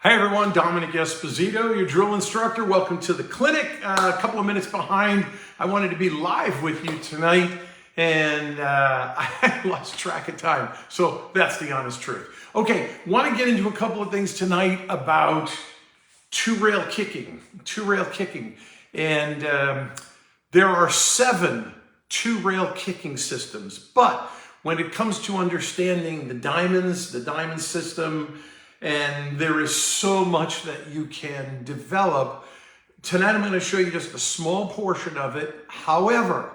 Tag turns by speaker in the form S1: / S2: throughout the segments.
S1: Hi everyone, Dominic Esposito, your drill instructor. Welcome to the clinic. A couple of minutes behind. I wanted to be live with you tonight and I lost track of time. So that's the honest truth. Okay, want to get into a couple of things tonight about two-rail kicking. And there are 7 two-rail kicking systems. But when it comes to understanding the diamond system, and there is so much that you can develop. Tonight I'm going to show you just a small portion of it. However,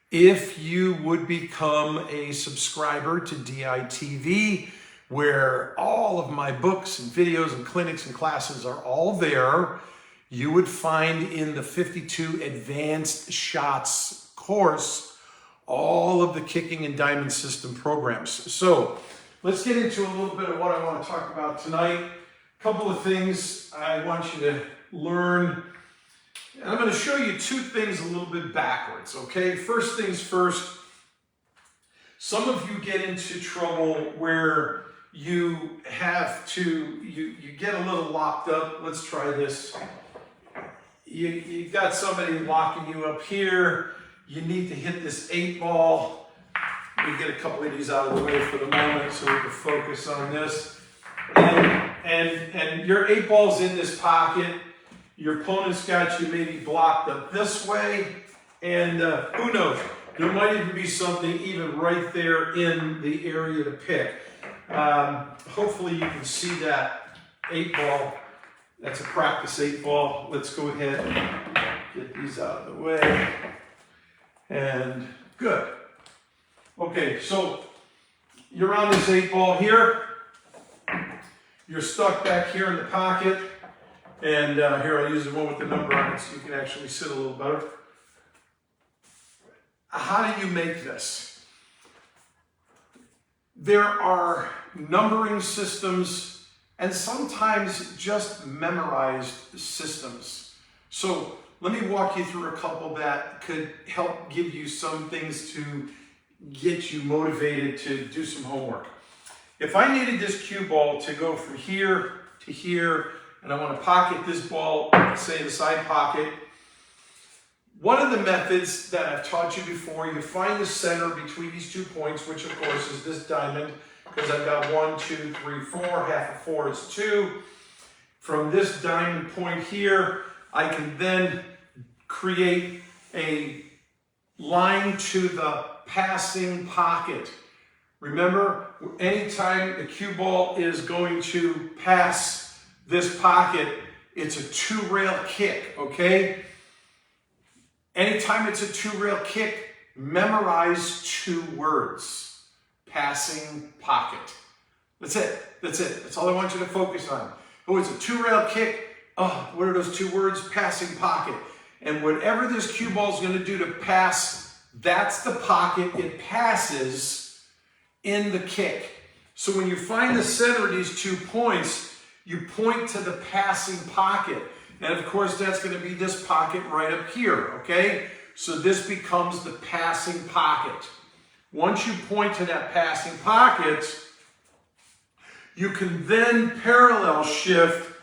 S1: if you would become a subscriber to DITV, where all of my books and videos and clinics and classes are all there, you would find in the 52 Advanced Shots course all of the kicking and diamond system programs. So let's get into a little bit of what I want to talk about tonight. A couple of things I want you to learn. And I'm going to show you 2 things a little bit backwards, okay? First things first, some of you get into trouble where you have to, you get a little locked up. Let's try this. You got somebody locking you up here. You need to hit this 8 ball. We get a couple of these out of the way for the moment so we can focus on this. And your 8 ball's in this pocket. Your opponent's got you maybe blocked up this way. And who knows? There might even be something even right there in the area to pick. Hopefully you can see that 8 ball. That's a practice 8 ball. Let's go ahead and get these out of the way. And good. Okay, so you're on this 8 ball here. You're stuck back here in the pocket. And here, I'll use the one with the number on it so you can actually sit a little better. How do you make this? There are numbering systems and sometimes just memorized systems. So let me walk you through a couple that could help give you some things to get you motivated to do some homework. If I needed this cue ball to go from here to here, and I want to pocket this ball, say in the side pocket, one of the methods that I've taught you before, you find the center between these 2 points, which of course is this diamond, because I've got 1, 2, 3, 4, half of 4 is 2. From this diamond point here, I can then create a line to the passing pocket. Remember, anytime the cue ball is going to pass this pocket, it's a 2-rail kick, okay? Anytime it's a 2-rail kick, memorize 2 words. Passing pocket. That's it. That's all I want you to focus on. Oh, it's a 2-rail kick. Oh, what are those 2 words? Passing pocket. And whatever this cue ball is going to do to pass, that's the pocket it passes in the kick. So when you find the center of these 2 points, you point to the passing pocket. And of course, that's going to be this pocket right up here, okay? So this becomes the passing pocket. Once you point to that passing pocket, you can then parallel shift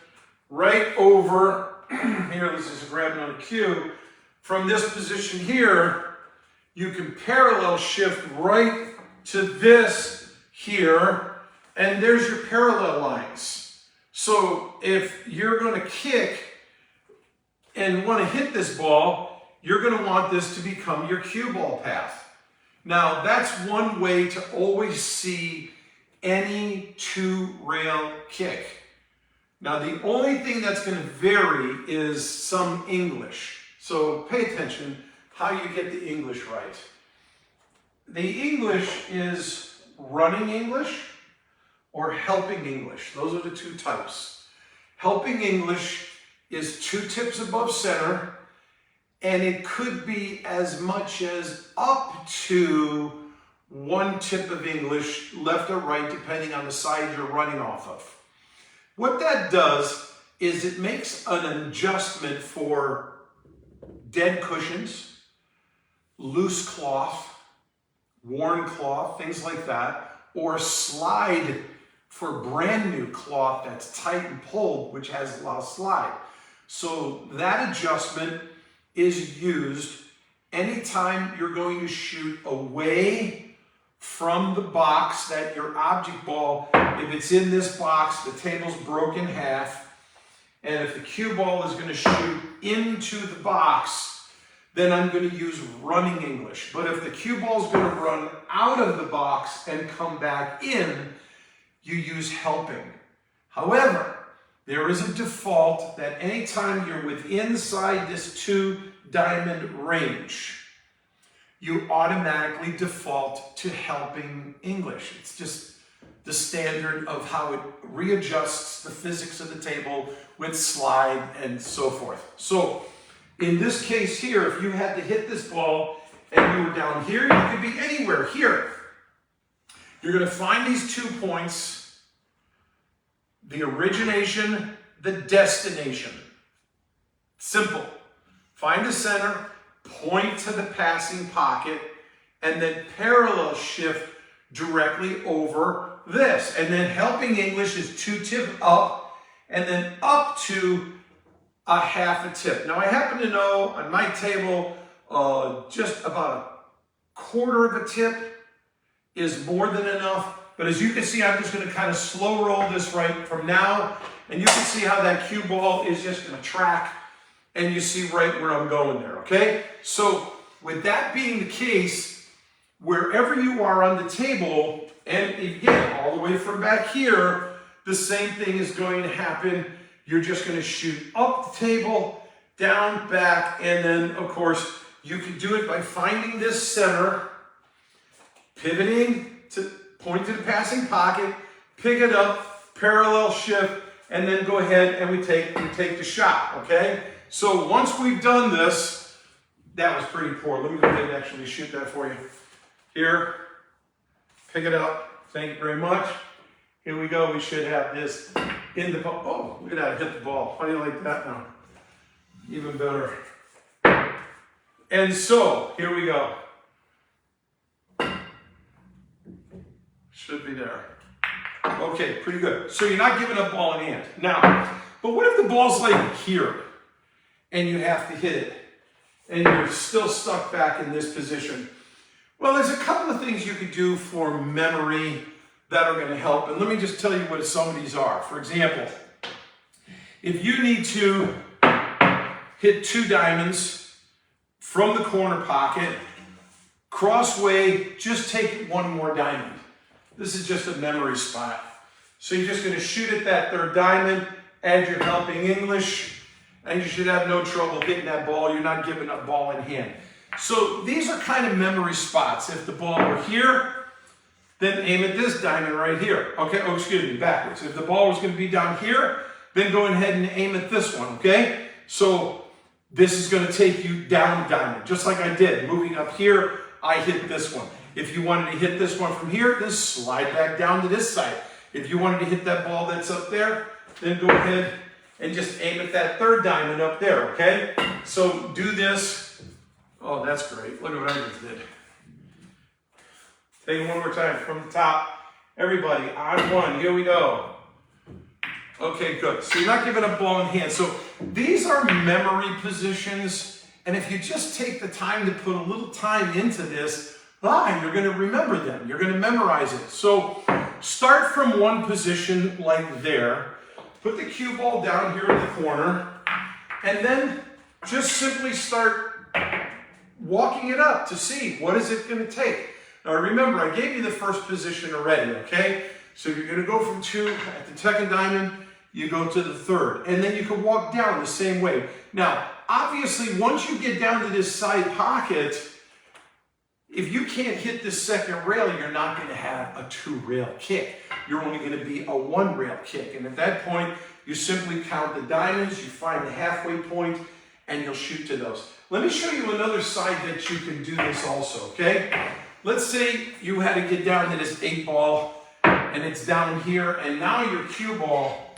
S1: right over, here, this is grabbing on a cue, from this position here, you can parallel shift right to this here, and there's your parallel lines. So if you're going to kick and want to hit this ball, you're going to want this to become your cue ball path. Now, that's one way to always see any 2-rail kick. Now, the only thing that's going to vary is some English. So pay attention how you get the English right. The English is running English or helping English. Those are the 2 types. Helping English is 2 tips above center, and it could be as much as up to 1 tip of English, left or right, depending on the side you're running off of. What that does is it makes an adjustment for dead cushions, loose cloth, worn cloth, things like that, or slide for brand new cloth that's tight and pulled, which has a lot of slide. So that adjustment is used anytime you're going to shoot away from the box that your object ball, if it's in this box, the table's broken in half, and if the cue ball is going to shoot into the box, then I'm going to use running English. But if the cue ball is going to run out of the box and come back in, you use helping. However, there is a default that anytime you're inside this 2 diamond range, you automatically default to helping English. It's just the standard of how it readjusts the physics of the table with slide and so forth. So in this case here, if you had to hit this ball and you were down here, you could be anywhere here. You're going to find these 2 points, the origination, the destination. Simple. Find the center, point to the passing pocket, and then parallel shift directly over this. And then helping English is 2 tip up, and then up to a half a tip. Now I happen to know on my table, just about a quarter of a tip is more than enough. But as you can see, I'm just going to kind of slow roll this right from now. And you can see how that cue ball is just going to track. And you see right where I'm going there, okay? So with that being the case, wherever you are on the table, and again, all the way from back here, the same thing is going to happen. You're just going to shoot up the table, down, back, and then, of course, you can do it by finding this center, pivoting to point to the passing pocket, pick it up, parallel shift, and then go ahead and we take the shot, okay? So once we've done this, that was pretty poor. Let me go ahead and actually shoot that for you. Here, pick it up. Thank you very much. Here we go. We should have this in the ball. Oh, look at that. Hit the ball. How do you like that now? Even better. And so, here we go. Should be there. Okay, pretty good. So you're not giving up ball in hand. Now, but what if the ball's like here and you have to hit it and you're still stuck back in this position? Well, there's a couple of things you could do for memory that are going to help. And let me just tell you what some of these are. For example, if you need to hit 2 diamonds from the corner pocket, crossway, just take 1 more diamond. This is just a memory spot. So you're just going to shoot at that 3rd diamond, add your helping English, and you should have no trouble hitting that ball. You're not giving up ball in hand. So these are kind of memory spots. If the ball were here, then aim at this diamond right here. Okay, oh, excuse me, backwards. If the ball was going to be down here, then go ahead and aim at this one, okay? So this is going to take you down the diamond, just like I did. Moving up here, I hit this one. If you wanted to hit this one from here, then slide back down to this side. If you wanted to hit that ball that's up there, then go ahead and just aim at that 3rd diamond up there, okay? So do this. Oh, that's great. Look at what I just did. Take it one more time from the top. Everybody, on 1. Here we go. Okay, good. So you're not giving up ball in hand. So these are memory positions. And if you just take the time to put a little time into this, you're going to remember them. You're going to memorize it. So start from one position like there. Put the cue ball down here in the corner. And then just simply start walking it up to see what is it going to take. Now remember, I gave you the first position already, okay? So you're going to go from 2 at the 2nd diamond, you go to the 3rd, and then you can walk down the same way. Now, obviously, once you get down to this side pocket, if you can't hit this 2nd rail, you're not going to have a 2-rail kick. You're only going to be a 1-rail kick. And at that point, you simply count the diamonds, you find the halfway point, and you'll shoot to those. Let me show you another side that you can do this also, okay? Let's say you had to get down to this 8 ball, and it's down here, and now your cue ball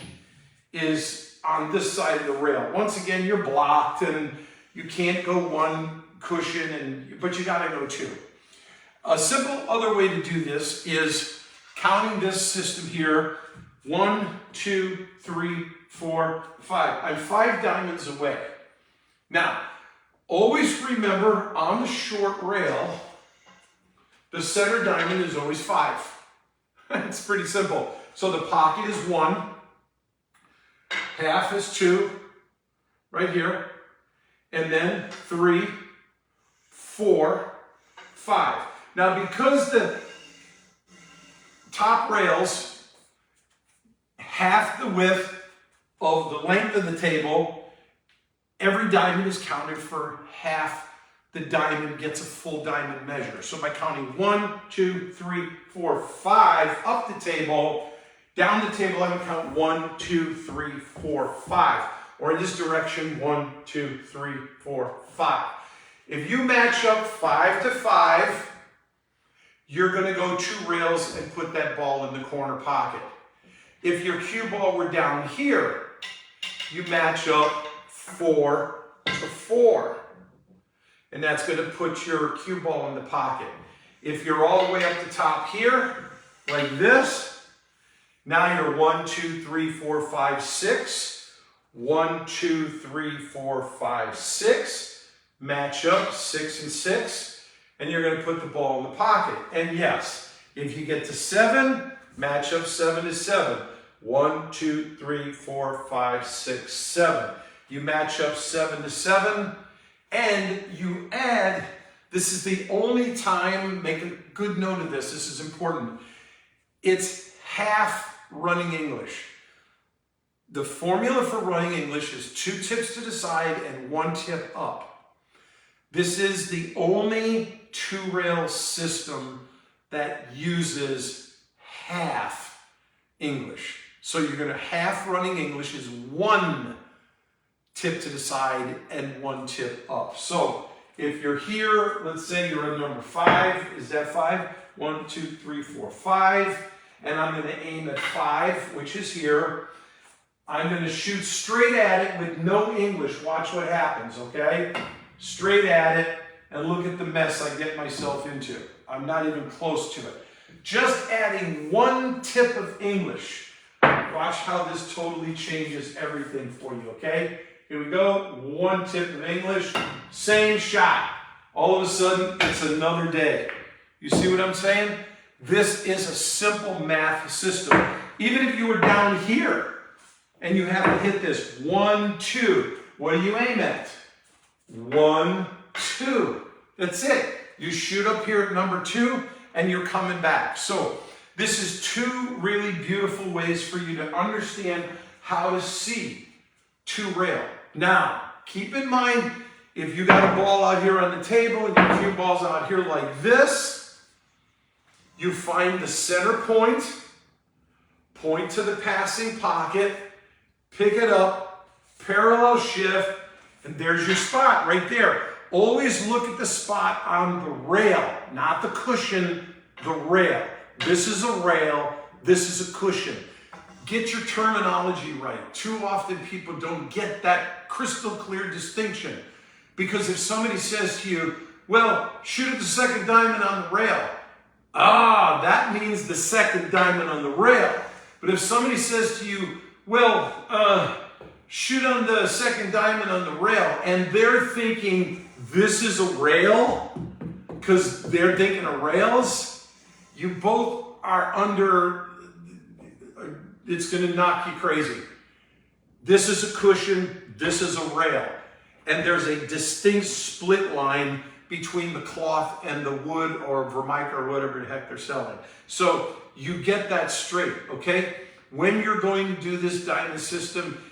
S1: is on this side of the rail. Once again, you're blocked, and you can't go 1 cushion, but you gotta go 2. A simple other way to do this is counting this system here 1, 2, 3, 4, 5. I'm 5 diamonds away. Now, always remember on the short rail, the center diamond is always 5. It's pretty simple. So the pocket is 1, half is 2, right here, and then 3, 4, 5. Now, because the top rails half the width of the length of the table, every diamond is counted for half the diamond gets a full diamond measure. So by counting 1, 2, 3, 4, 5 up the table, down the table I would count 1, 2, 3, 4, 5. Or in this direction, 1, 2, 3, 4, 5. If you match up 5 to 5, you're going to go 2 rails and put that ball in the corner pocket. If your cue ball were down here, you match up 4 to 4. And that's going to put your cue ball in the pocket. If you're all the way up the top here, like this, now you're 1, 2, 3, 4, 5, 6. 1, 2, 3, 4, 5, 6. Match up 6 and 6. And you're going to put the ball in the pocket. And yes, if you get to 7, match up 7 to 7. 1, 2, 3, 4, 5, 6, 7. You match up 7 to 7. And you add, this is the only time, make a good note of this, this is important. It's half running English. The formula for running English is 2 tips to the side and 1 tip up. This is the only 2-rail system that uses half English. So you're going to half running English is 1 tip to the side and 1 tip up. So if you're here, let's say you're at number 5, is that 5? 1, 2, 3, 4, 5. And I'm going to aim at 5, which is here. I'm going to shoot straight at it with no English. Watch what happens, okay? Straight at it, and look at the mess I get myself into. I'm not even close to it. Just adding 1 tip of English. Watch how this totally changes everything for you, okay? Here we go, 1 tip of English, same shot. All of a sudden, it's another day. You see what I'm saying? This is a simple math system. Even if you were down here and you have to hit this 1, 2, what do you aim at? 1, 2. That's it. You shoot up here at number 2 and you're coming back. So this is 2 really beautiful ways for you to understand how to see 2-rail. Now, keep in mind, if you got a ball out here on the table and your cue ball's out here like this, you find the center point, point to the passing pocket, pick it up, parallel shift, and there's your spot right there. Always look at the spot on the rail, not the cushion, the rail. This is a rail, this is a cushion. Get your terminology right. Too often people don't get that crystal clear distinction. Because if somebody says to you, well, shoot at the second diamond on the rail. Ah, that means the second diamond on the rail. But if somebody says to you, well, shoot on the second diamond on the rail, and they're thinking this is a rail, because they're thinking of rails, you both are under, it's going to knock you crazy. This is a cushion, this is a rail. And there's a distinct split line between the cloth and the wood or Vermica or whatever the heck they're selling. So you get that straight, okay? When you're going to do this diamond system,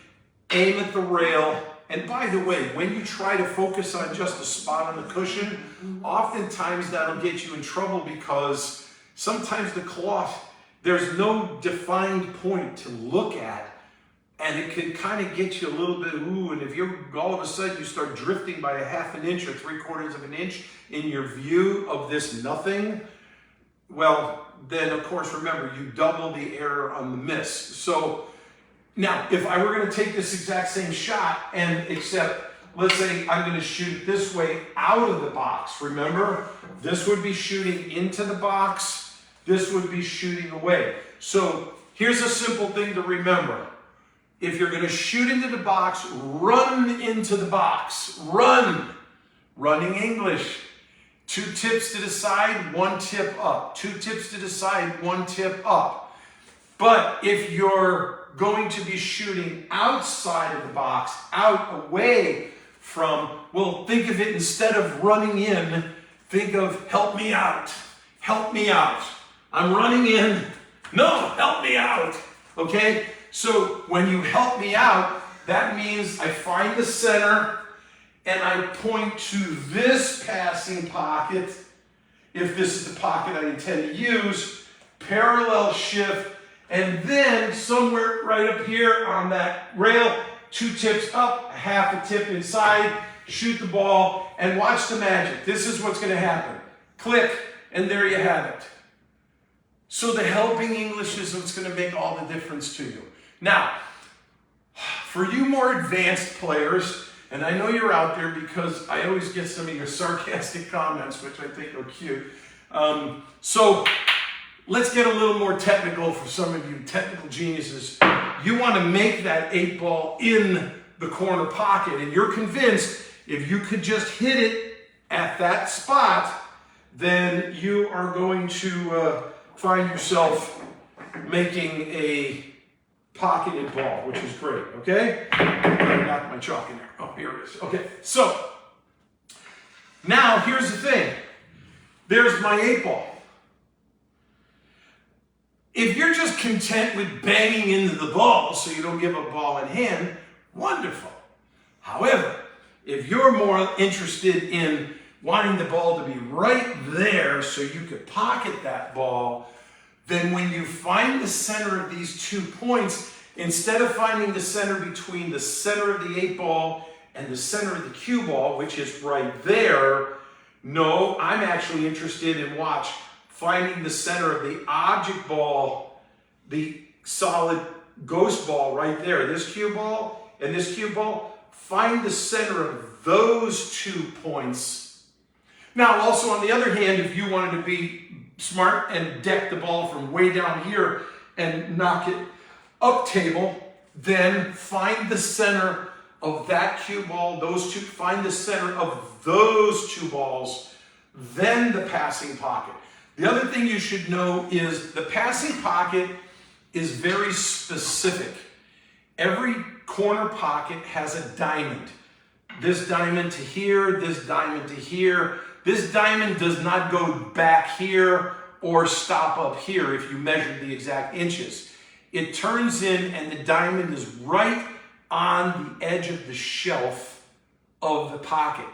S1: aim at the rail. And by the way, when you try to focus on just a spot on the cushion, oftentimes that'll get you in trouble because sometimes the cloth, there's no defined point to look at. And it can kind of get you a little bit, ooh, and if you're all of a sudden you start drifting by 1/2 inch or 3/4 of an inch in your view of this nothing, well, then of course, remember, you double the error on the miss. So now, if I were going to take this exact same shot and except, let's say I'm going to shoot it this way out of the box, remember? This would be shooting into the box, this would be shooting away. So here's a simple thing to remember. If you're going to shoot into the box, run into the box. Run. Running English. 2 tips to the side, 1 tip up. 2 tips to the side, 1 tip up. But if you're going to be shooting outside of the box, out, away from, well, think of it, instead of running in, think of help me out. Help me out. I'm running in. No, help me out. Okay? So when you help me out, that means I find the center and I point to this passing pocket. If this is the pocket I intend to use, parallel shift, and then somewhere right up here on that rail, 2 tips up, half a tip inside, shoot the ball, and watch the magic. This is what's going to happen. Click, and there you have it. So the helping English is what's going to make all the difference to you. Now, for you more advanced players, and I know you're out there because I always get some of your sarcastic comments, which I think are cute. So let's get a little more technical for some of you technical geniuses. You want to make that 8 ball in the corner pocket, and you're convinced if you could just hit it at that spot, then you are going to find yourself making a pocketed ball, which is great, okay? I knocked my chalk in there. Oh, here it is. Okay, so now here's the thing. There's my 8 ball. If you're just content with banging into the ball so you don't give a ball in hand, wonderful. However, if you're more interested in wanting the ball to be right there so you could pocket that ball, then when you find the center of these 2 points, instead of finding the center between the center of the 8 ball and the center of the cue ball, which is right there, no, I'm actually interested in, watch, finding the center of the object ball, the solid ghost ball right there, this cue ball and this cue ball, find the center of those 2 points. Now, also on the other hand, if you wanted to be smart and deck the ball from way down here and knock it up table, then find the center of that cue ball, those 2, find the center of those 2 balls, then the passing pocket. The other thing you should know is the passing pocket is very specific. Every corner pocket has a diamond. This diamond to here, this diamond to here. This diamond does not go back here or stop up here if you measure the exact inches. It turns in and the diamond is right on the edge of the shelf of the pocket.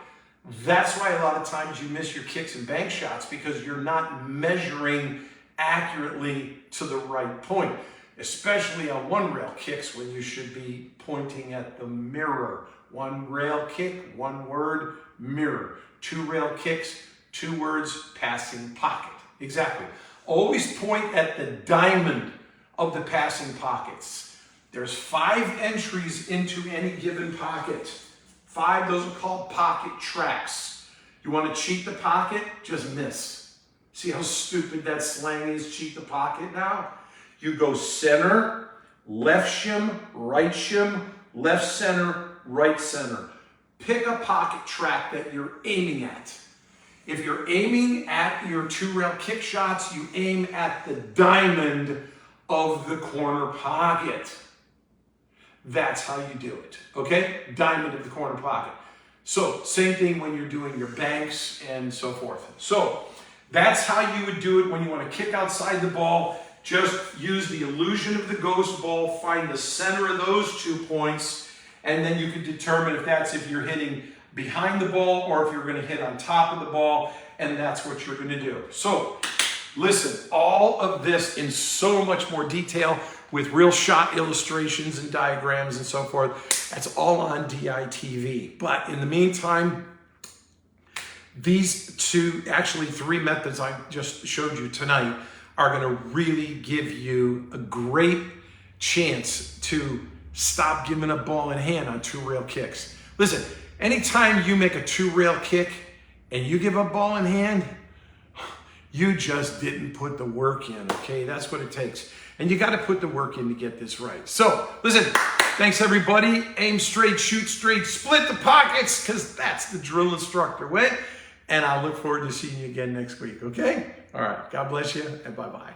S1: That's why a lot of times you miss your kicks and bank shots, because you're not measuring accurately to the right point, especially on 1 rail kicks when you should be pointing at the mirror. 1 rail kick, 1 word, mirror. 2 rail kicks, 2 words, passing pocket. Exactly. Always point at the diamond of the passing pockets. There's 5 entries into any given pocket. 5, those are called pocket tracks. You want to cheat the pocket? Just miss. See how stupid that slang is, cheat the pocket now? You go center, left shim, left center, right center. Pick a pocket track that you're aiming at. If you're aiming at your 2 rail kick shots, you aim at the diamond of the corner pocket. That's how you do it, okay? Diamond of the corner pocket. So same thing when you're doing your banks and so forth. So that's how you would do it when you want to kick outside the ball. Just use the illusion of the ghost ball, find the center of those 2 points, and then you can determine if you're hitting behind the ball or if you're going to hit on top of the ball, and that's what you're going to do. So listen, all of this in so much more detail with real shot illustrations and diagrams and so forth. That's all on DITV. But in the meantime, these 3 methods I just showed you tonight are going to really give you a great chance to stop giving up ball in hand on 2 rail kicks. Listen, anytime you make a 2 rail kick and you give up ball in hand, you just didn't put the work in, okay? That's what it takes. And you got to put the work in to get this right. So listen, thanks everybody. Aim straight, shoot straight, split the pockets, because that's the drill instructor way. And I'll look forward to seeing you again next week, okay? All right, God bless you, and bye-bye.